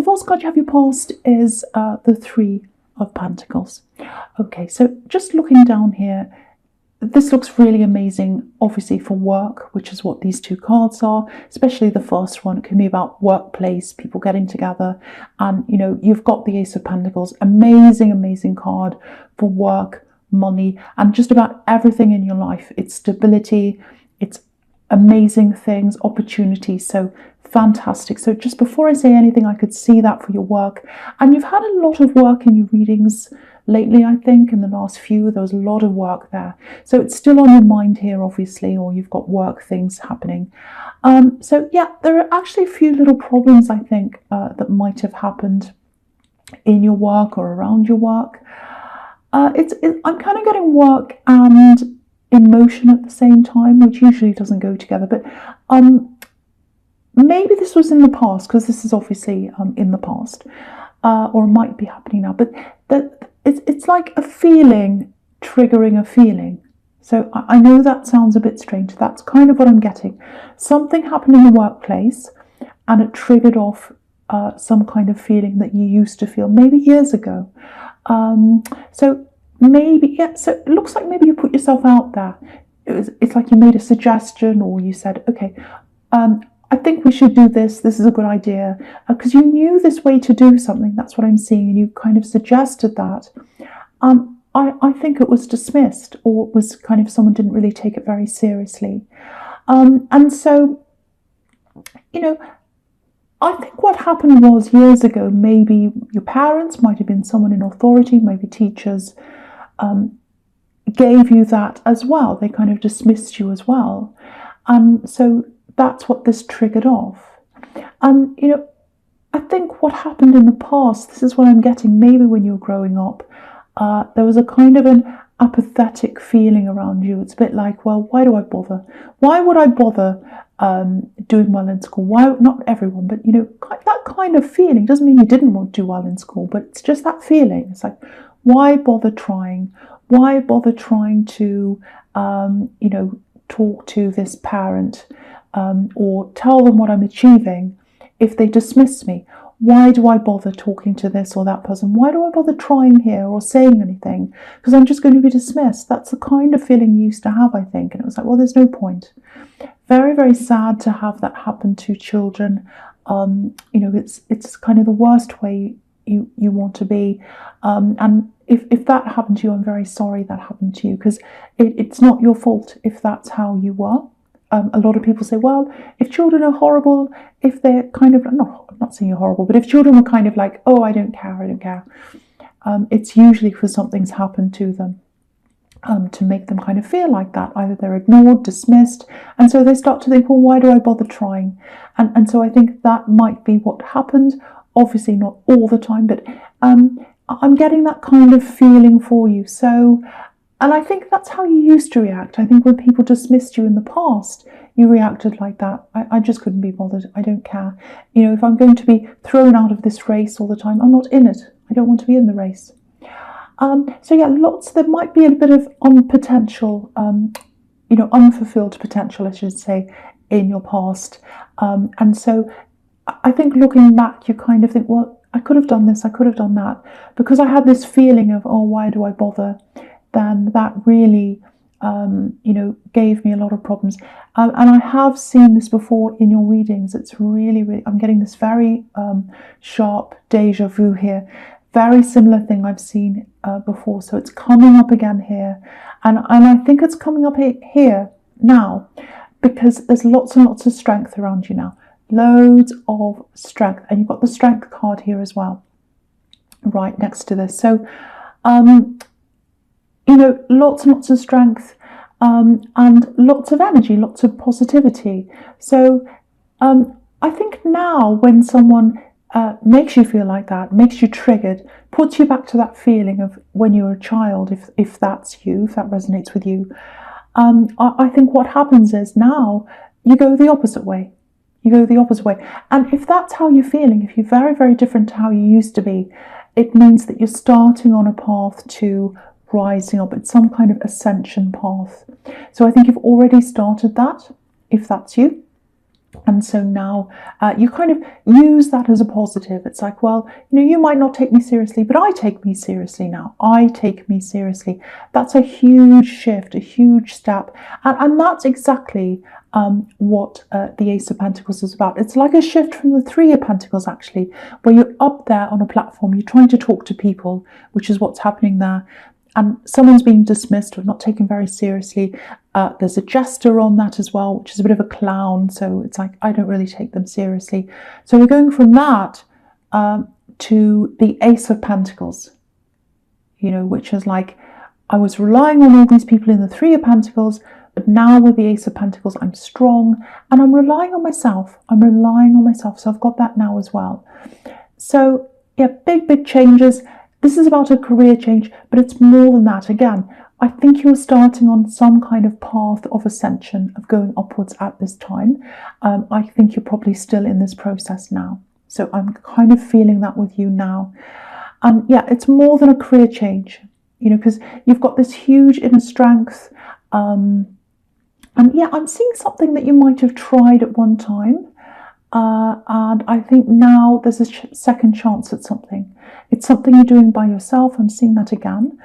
first card you have your past is the Three of Pentacles. Okay, so just looking down here, this looks really amazing, obviously for work, which is what these two cards are, especially the first one. It can be about workplace, people getting together. And, you know, you've got the Ace of Pentacles, amazing, amazing card for work, money, and just about everything in your life. It's stability, it's amazing things, opportunities. So fantastic. So just before I say anything, I could see that for your work. And you've had a lot of work in your readings lately, I think. In the last few, there was a lot of work there. So it's still on your mind here, obviously, or you've got work things happening. So yeah, there are actually a few little problems, I think, that might have happened in your work or around your work. I'm kind of getting work and emotion at the same time, which usually doesn't go together. But maybe this was in the past, because this is obviously in the past, or might be happening now. But it's like a feeling triggering a feeling. So I know that sounds a bit strange. That's kind of what I'm getting. Something happened in the workplace and it triggered off some kind of feeling that you used to feel maybe years ago. So maybe, yeah, so it looks like maybe you put yourself out there. It's like you made a suggestion, or you said, okay, I think we should do this. This is a good idea. Because you knew this way to do something. That's what I'm seeing. And you kind of suggested that. I think it was dismissed, or it was kind of someone didn't really take it very seriously. And so, you know, I think what happened was years ago, maybe your parents, might have been someone in authority, maybe teachers, gave you that as well. They kind of dismissed you as well. So that's what this triggered off. And, you know, I think what happened in the past, this is what I'm getting, maybe when you were growing up, there was a kind of an apathetic feeling around you. It's a bit like, well, why do I bother? Why would I bother doing well in school? Why? Not everyone, but, you know, that kind of feeling. Doesn't mean you didn't want to do well in school, but it's just that feeling. It's like, why bother trying? Why bother trying to, you know, talk to this parent or tell them what I'm achieving if they dismiss me? Why do I bother talking to this or that person? Why do I bother trying here or saying anything? Because I'm just going to be dismissed. That's the kind of feeling you used to have, I think. And it was like, well, there's no point. Very, very sad to have that happen to children. You know, it's kind of the worst way you want to be. And if that happened to you, I'm very sorry that happened to you, because it's not your fault if that's how you were. A lot of people say, well, if children are horrible, if they're kind of, I'm not saying you're horrible, but if children were kind of like, oh, I don't care, it's usually because something's happened to them to make them kind of feel like that. Either they're ignored, dismissed, and so they start to think, well, why do I bother trying? And so I think that might be what happened. Obviously not all the time, but I'm getting that kind of feeling for you. So, and I think that's how you used to react. I think when people dismissed you in the past, you reacted like that. I just couldn't be bothered. I don't care. You know, if I'm going to be thrown out of this race all the time, I'm not in it. I don't want to be in the race. So yeah, there might be a bit of potential, you know, unfulfilled potential, I should say, in your past. And so I think looking back, you kind of think, well, I could have done this, I could have done that. Because I had this feeling of, oh, why do I bother? Then that really, you know, gave me a lot of problems. And I have seen this before in your readings. It's really, really, I'm getting this very sharp deja vu here. Very similar thing I've seen before. So it's coming up again here. And I think it's coming up here now because there's lots and lots of strength around you now. Loads of strength. And you've got the strength card here as well, right next to this. So, you know, lots and lots of strength and lots of energy, lots of positivity. So I think now when someone makes you feel like that, makes you triggered, puts you back to that feeling of when you were a child, if that's you, if that resonates with you, I think what happens is now you go the opposite way. You go the opposite way. And if that's how you're feeling, if you're very, very different to how you used to be, it means that you're starting on a path to rising up. It's some kind of ascension path. So I think you've already started that, if that's you. And so now you kind of use that as a positive. It's like, well, you might not take me seriously, but I take me seriously now. I take me seriously. That's a huge shift, a huge step. And that's exactly what the Ace of Pentacles is about. It's like a shift from the Three of Pentacles, actually, where you're up there on a platform, you're trying to talk to people, which is what's happening there. And someone's being dismissed or not taken very seriously. There's a jester on that as well, which is a bit of a clown. So it's like, I don't really take them seriously. So we're going from that to the Ace of Pentacles, which is like, I was relying on all these people in the Three of Pentacles, but now with the Ace of Pentacles, I'm strong and I'm relying on myself. So I've got that now as well. So yeah, big changes. This is about a career change, but it's more than that. Again, I think you're starting on some kind of path of ascension, of going upwards at this time. I think you're probably still in this process now. So I'm kind of feeling that with you now. And yeah, it's more than a career change, because you've got this huge inner strength. And yeah, I'm seeing something that you might have tried at one time. And I think now there's a second chance at something. It's something you're doing by yourself. I'm seeing that again.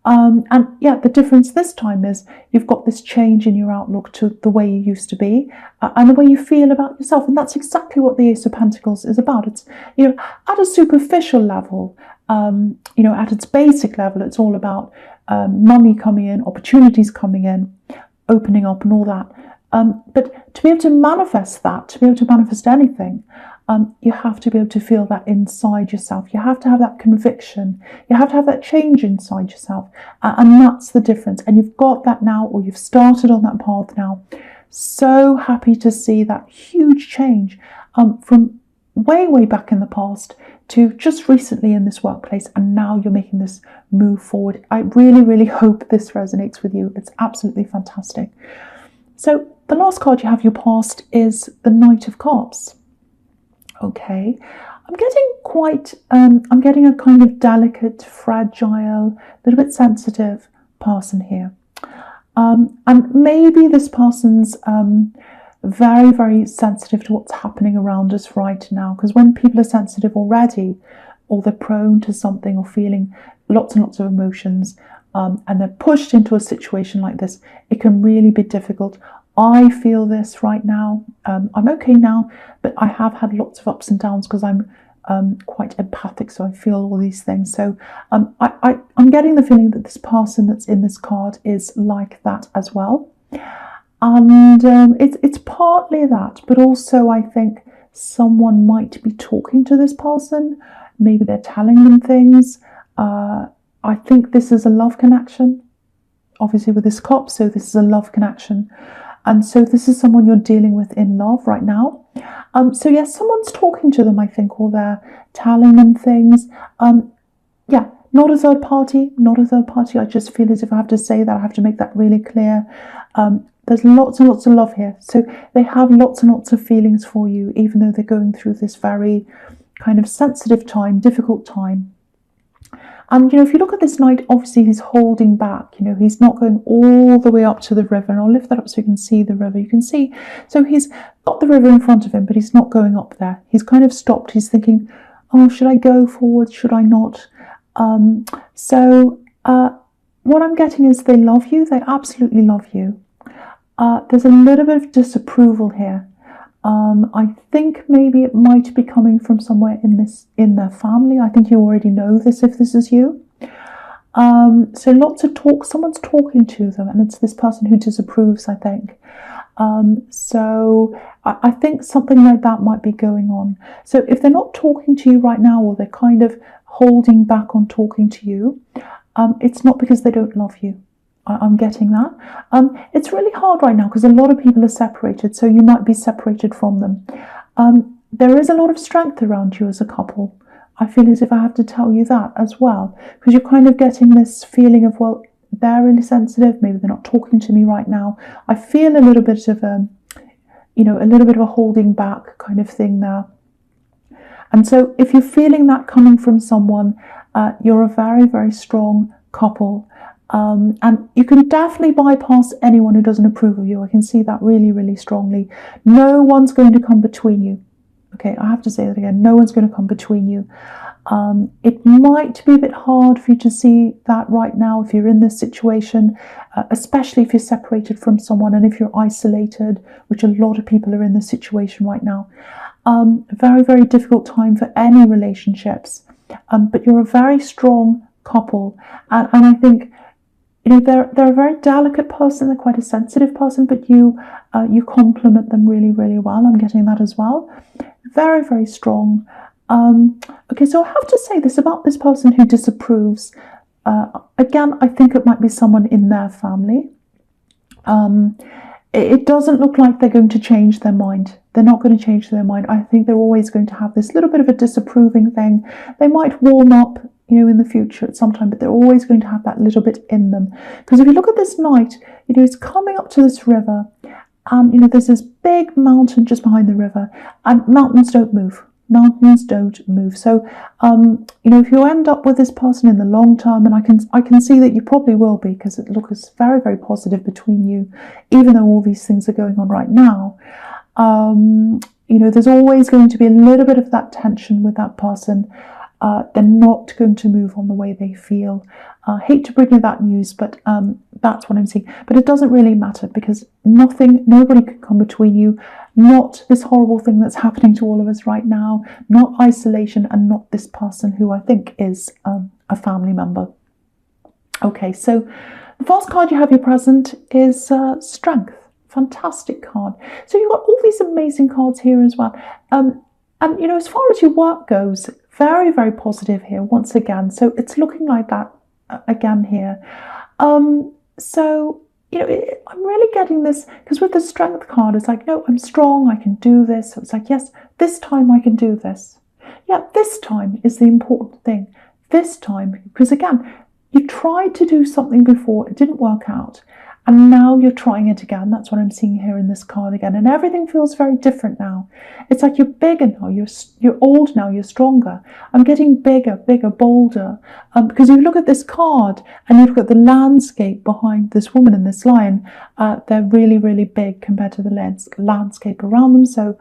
And yeah, the difference this time is you've got this change in your outlook to the way you used to be and the way you feel about yourself. And that's exactly what the Ace of Pentacles is about. It's, at a superficial level, at its basic level, it's all about money coming in, opportunities coming in, opening up and all that. But to be able to manifest that, to be able to manifest anything, you have to be able to feel that inside yourself. You have to have that conviction. You have to have that change inside yourself. And that's the difference. And you've got that now, or you've started on that path now. So happy to see that huge change from way back in the past to just recently in this workplace. And now you're making this move forward. I really hope this resonates with you. It's absolutely fantastic. So the last card you have, your past, is the Knight of Cups. Okay, I'm getting a kind of delicate, fragile, a little bit sensitive person here. And maybe this person's very sensitive to what's happening around us right now. Because when people are sensitive already, or they're prone to something or feeling lots and lots of emotions, and they're pushed into a situation like this, it can really be difficult. I feel this right now. I'm okay now, but I have had lots of ups and downs because I'm quite empathic, so I feel all these things. So I'm getting the feeling that this person that's in this card is like that as well. And it's partly that, but also I think someone might be talking to this person. Maybe they're telling them things. I think this is a love connection, obviously with this cup, so this is a love connection. And so this is someone you're dealing with in love right now. So yes, someone's talking to them, I think, or they're telling them things. Yeah, not a third party. I just feel as if I have to say that, I have to make that really clear. There's lots and lots of love here. So they have lots and lots of feelings for you, even though they're going through this very kind of sensitive time, difficult time. And, if you look at this knight, obviously he's holding back, he's not going all the way up to the river. And I'll lift that up so you can see the river. You can see, so he's got the river in front of him, but he's not going up there. He's kind of stopped. He's thinking, oh, should I go forward? Should I not? So what I'm getting is they love you. They absolutely love you. There's a little bit of disapproval here. I think maybe it might be coming from somewhere in their family. I think you already know this if this is you. So lots of talk. Someone's talking to them, and it's this person who disapproves, I think. So I think something like that might be going on. So if they're not talking to you right now, or they're kind of holding back on talking to you, it's not because they don't love you. I'm getting that. It's really hard right now because a lot of people are separated, so you might be separated from them. There is a lot of strength around you as a couple. I feel as if I have to tell you that as well, because you're kind of getting this feeling of, well, they're really sensitive, maybe they're not talking to me right now. I feel a little bit of a holding back kind of thing there. And so if you're feeling that coming from someone, you're a very, very strong couple. And you can definitely bypass anyone who doesn't approve of you. I can see that really, really strongly. No one's going to come between you. Okay, I have to say that again. No one's going to come between you. It might be a bit hard for you to see that right now if you're in this situation, especially if you're separated from someone and if you're isolated, which a lot of people are in this situation right now. Very, very difficult time for any relationships. But you're a very strong couple, and I think, you know, they're a very delicate person. They're quite a sensitive person, but you complement them really, really well. I'm getting that as well. Very, very strong. Okay, so I have to say this about this person who disapproves. Again, I think it might be someone in their family. It doesn't look like they're going to change their mind. They're not going to change their mind. I think they're always going to have this little bit of a disapproving thing. They might warm up, you know, in the future at some time, but they're always going to have that little bit in them. Because if you look at this knight, you know, it's coming up to this river, and, you know, there's this big mountain just behind the river, and mountains don't move. Mountains don't move. So, you know, if you end up with this person in the long term, and I can see that you probably will be, because it looks very, very positive between you, even though all these things are going on right now. You know, there's always going to be a little bit of that tension with that person. They're not going to move on the way they feel. Hate to bring you that news, but that's what I'm seeing. But it doesn't really matter, because nobody can come between you. Not this horrible thing that's happening to all of us right now. Not isolation, and not this person who I think is a family member. Okay, so the first card you have here present is Strength. Fantastic card. So you've got all these amazing cards here as well. And, you know, as far as your work goes, very, very positive here once again. So it's looking like that again here. So, you know, I'm really getting this, because with the Strength card, it's like, no, I'm strong, I can do this. So it's like, yes, this time I can do this. Yeah, this time is the important thing. This time, because again, you tried to do something before, it didn't work out. And now you're trying it again. That's what I'm seeing here in this card again. And everything feels very different now. It's like you're bigger now. You're old now. You're stronger. I'm getting bigger, bolder. Because you look at this card and you look at the landscape behind this woman and this lion. They're really, really big compared to the landscape around them. So,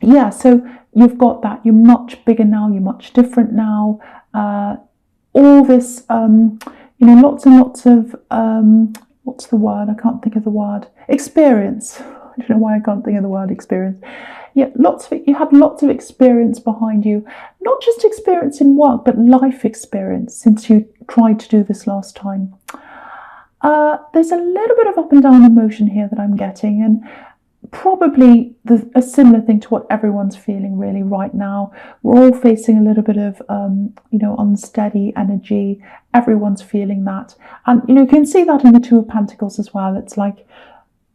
yeah, so you've got that. You're much bigger now. You're much different now. All this... you know, lots and lots of, what's the word? I can't think of the word. Experience. I don't know why I can't think of the word experience. Yeah, you had lots of experience behind you. Not just experience in work, but life experience since you tried to do this last time. There's a little bit of up and down emotion here that I'm getting, and probably a similar thing to what everyone's feeling really right now. We're all facing a little bit of, you know, unsteady energy. Everyone's feeling that. And, you know, you can see that in the Two of Pentacles as well. It's like,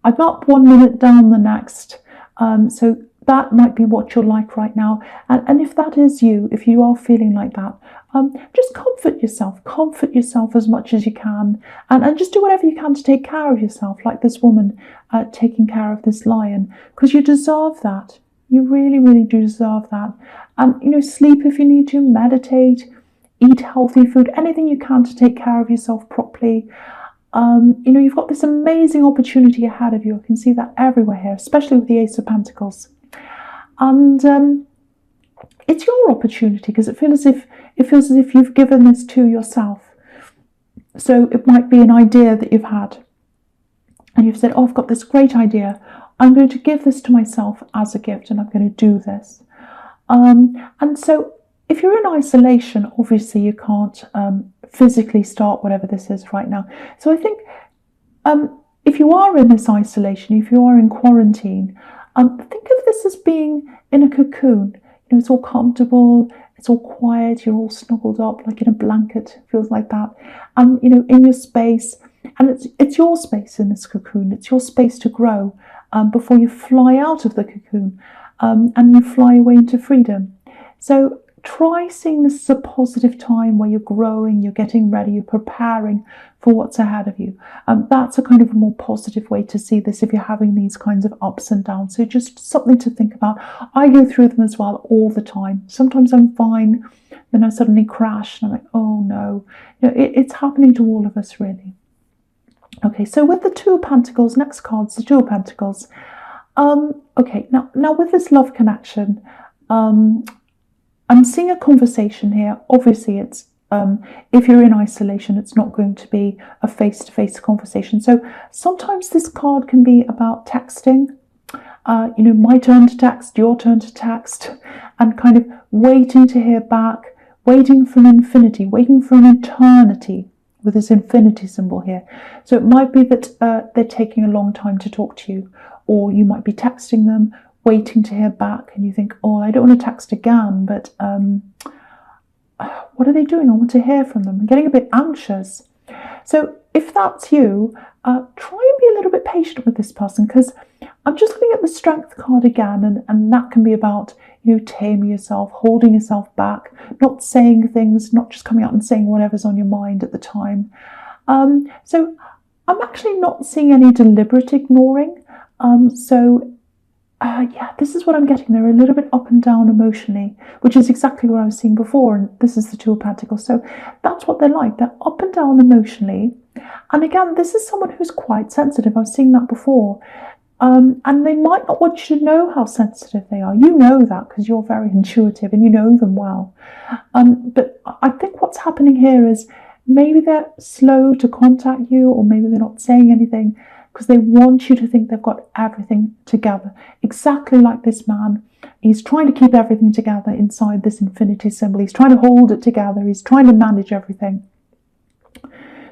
I'm up 1 minute, down the next. So that might be what you're like right now. And if that is you, if you are feeling like that, just comfort yourself as much as you can, and just do whatever you can to take care of yourself, like this woman taking care of this lion, because you deserve that. You really, really do deserve that. And, you know, sleep if you need to, meditate, eat healthy food, anything you can to take care of yourself properly. You know, you've got this amazing opportunity ahead of you. I can see that everywhere here, especially with the Ace of Pentacles. And it's your opportunity, because it feels as if you've given this to yourself. So it might be an idea that you've had, and you've said, oh, I've got this great idea. I'm going to give this to myself as a gift, and I'm going to do this. And so if you're in isolation, obviously you can't physically start whatever this is right now. So I think if you are in this isolation, if you are in quarantine, think of this as being in a cocoon. You know, it's all comfortable, it's all quiet, you're all snuggled up like in a blanket, it feels like that. And, you know, in your space, and it's your space in this cocoon. It's your space to grow before you fly out of the cocoon and you fly away into freedom. So try seeing this as a positive time where you're growing, you're getting ready, you're preparing for what's ahead of you. That's a kind of a more positive way to see this if you're having these kinds of ups and downs. So just something to think about. I go through them as well all the time. Sometimes I'm fine, then I suddenly crash and I'm like, oh no. It's happening to all of us, really. Okay, so with the Two of Pentacles, next card's the Two of Pentacles. Okay, now with this love connection, I'm seeing a conversation here. Obviously, it's if you're in isolation, it's not going to be a face-to-face conversation. So sometimes this card can be about texting. My turn to text, your turn to text, and kind of waiting to hear back, waiting for an infinity, waiting for an eternity with this infinity symbol here. So it might be that they're taking a long time to talk to you, or you might be texting them, waiting to hear back, and you think, oh, I don't want to text again, but what are they doing? I want to hear from them. I'm getting a bit anxious. So if that's you, try and be a little bit patient with this person, because I'm just looking at the Strength card again, and that can be about, taming yourself, holding yourself back, not saying things, not just coming out and saying whatever's on your mind at the time. So I'm actually not seeing any deliberate ignoring. Yeah, this is what I'm getting. They're a little bit up and down emotionally, which is exactly what I was seeing before. And this is the Two of Pentacles. So that's what they're like. They're up and down emotionally. And again, this is someone who's quite sensitive. I've seen that before. And they might not want you to know how sensitive they are. You know that because you're very intuitive and you know them well. But I think what's happening here is maybe they're slow to contact you, or maybe they're not saying anything because they want you to think they've got everything together. Exactly like this man. He's trying to keep everything together inside this infinity symbol. He's trying to hold it together. He's trying to manage everything.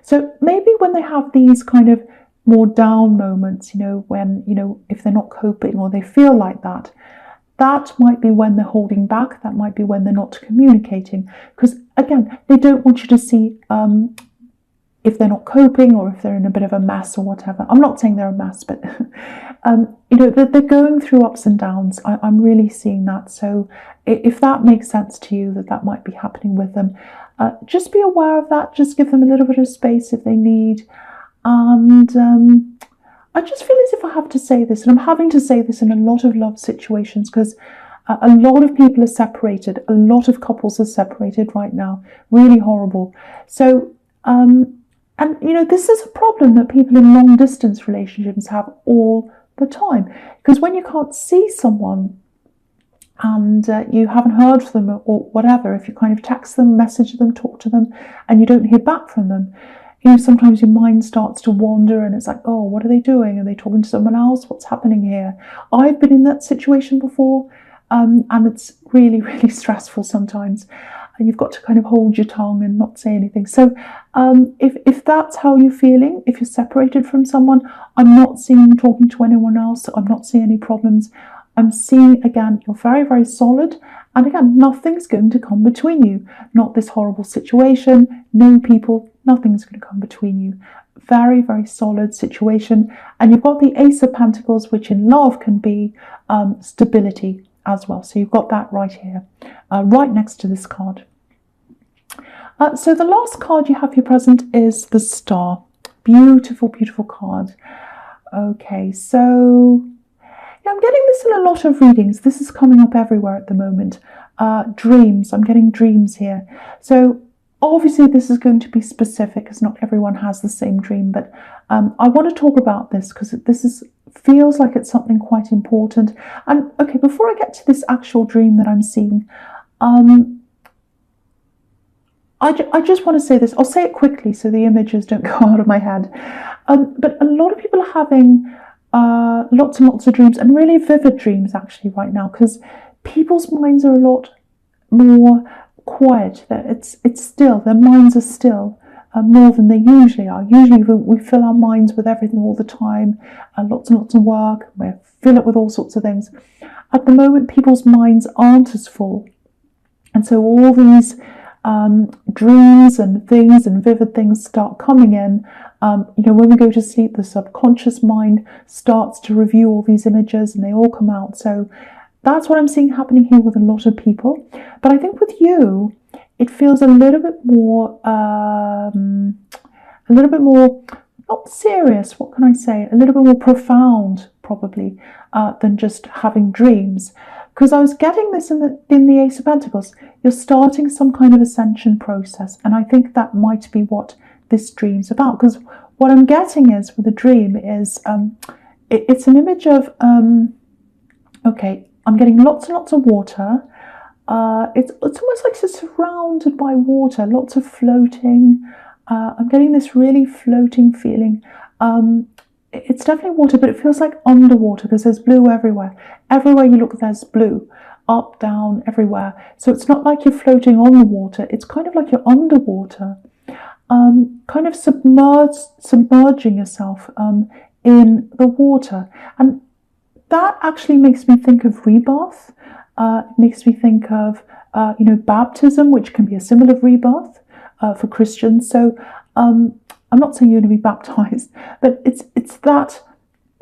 So maybe when they have these kind of more down moments, when, if they're not coping or they feel like that, that might be when they're holding back. That might be when they're not communicating. Because again, they don't want you to see if they're not coping or if they're in a bit of a mess or whatever. I'm not saying they're a mess, but they're going through ups and downs. I'm really seeing that. So if that makes sense to you, that might be happening with them, just be aware of that. Just give them a little bit of space if they need. And I just feel as if I have to say this, and I'm having to say this in a lot of love situations, because a lot of people are separated. A lot of couples are separated right now. Really horrible. So, this is a problem that people in long distance relationships have all the time. Because when you can't see someone and you haven't heard from them or whatever, if you kind of text them, message them, talk to them, and you don't hear back from them, sometimes your mind starts to wander and it's like, oh, what are they doing? Are they talking to someone else? What's happening here? I've been in that situation before, and it's really, really stressful sometimes. And you've got to kind of hold your tongue and not say anything. So if that's how you're feeling, if you're separated from someone, I'm not seeing you talking to anyone else. I'm not seeing any problems. I'm seeing, again, you're very, very solid. And again, nothing's going to come between you. Not this horrible situation, no people, nothing's going to come between you. Very, very solid situation. And you've got the Ace of Pentacles, which in love can be stability as well. So you've got that right here, right next to this card. So the last card you have here present is the Star. Beautiful, beautiful card. Okay, so I'm getting this in a lot of readings. This is coming up everywhere at the moment. Dreams. I'm getting dreams here. So obviously this is going to be specific because not everyone has the same dream. But I want to talk about this because this feels like it's something quite important. And okay, before I get to this actual dream that I'm seeing, I just want to say this. I'll say it quickly so the images don't go out of my head. But a lot of people are having lots and lots of dreams, and really vivid dreams actually right now, because people's minds are a lot more quiet. It's still, their minds are still more than they usually are. Usually we fill our minds with everything all the time, lots and lots of work, we fill it with all sorts of things. At the moment, people's minds aren't as full, and so all these dreams and things and vivid things start coming in. When we go to sleep, the subconscious mind starts to review all these images and they all come out. So that's what I'm seeing happening here with a lot of people. But I think with you, it feels a little bit more, not serious, what can I say? A little bit more profound, probably, than just having dreams. because I was getting this in the Ace of Pentacles. You're starting some kind of ascension process, and I think that might be what this dream's about. Because what I'm getting is with the dream is it's an image of okay, I'm getting lots and lots of water. It's almost like it's surrounded by water, lots of floating. I'm getting this really floating feeling. It's definitely water, but it feels like underwater because there's blue everywhere. Everywhere you look, there's blue. Up, down, everywhere. So it's not like you're floating on the water. It's kind of like you're underwater. Kind of submerging yourself in the water. And that actually makes me think of rebirth. It makes me think of, baptism, which can be a symbol of rebirth for Christians. So I'm not saying you're going to be baptized, but it's that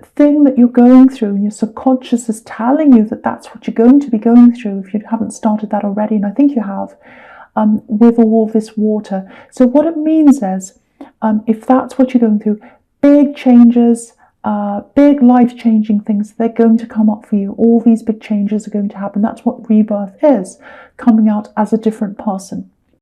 thing that you're going through, and your subconscious is telling you that that's what you're going to be going through if you haven't started that already, and I think you have, with all this water. So what it means is, if that's what you're going through, big changes, big life-changing things, they're going to come up for you. All these big changes are going to happen. That's what rebirth is, coming out as a different person.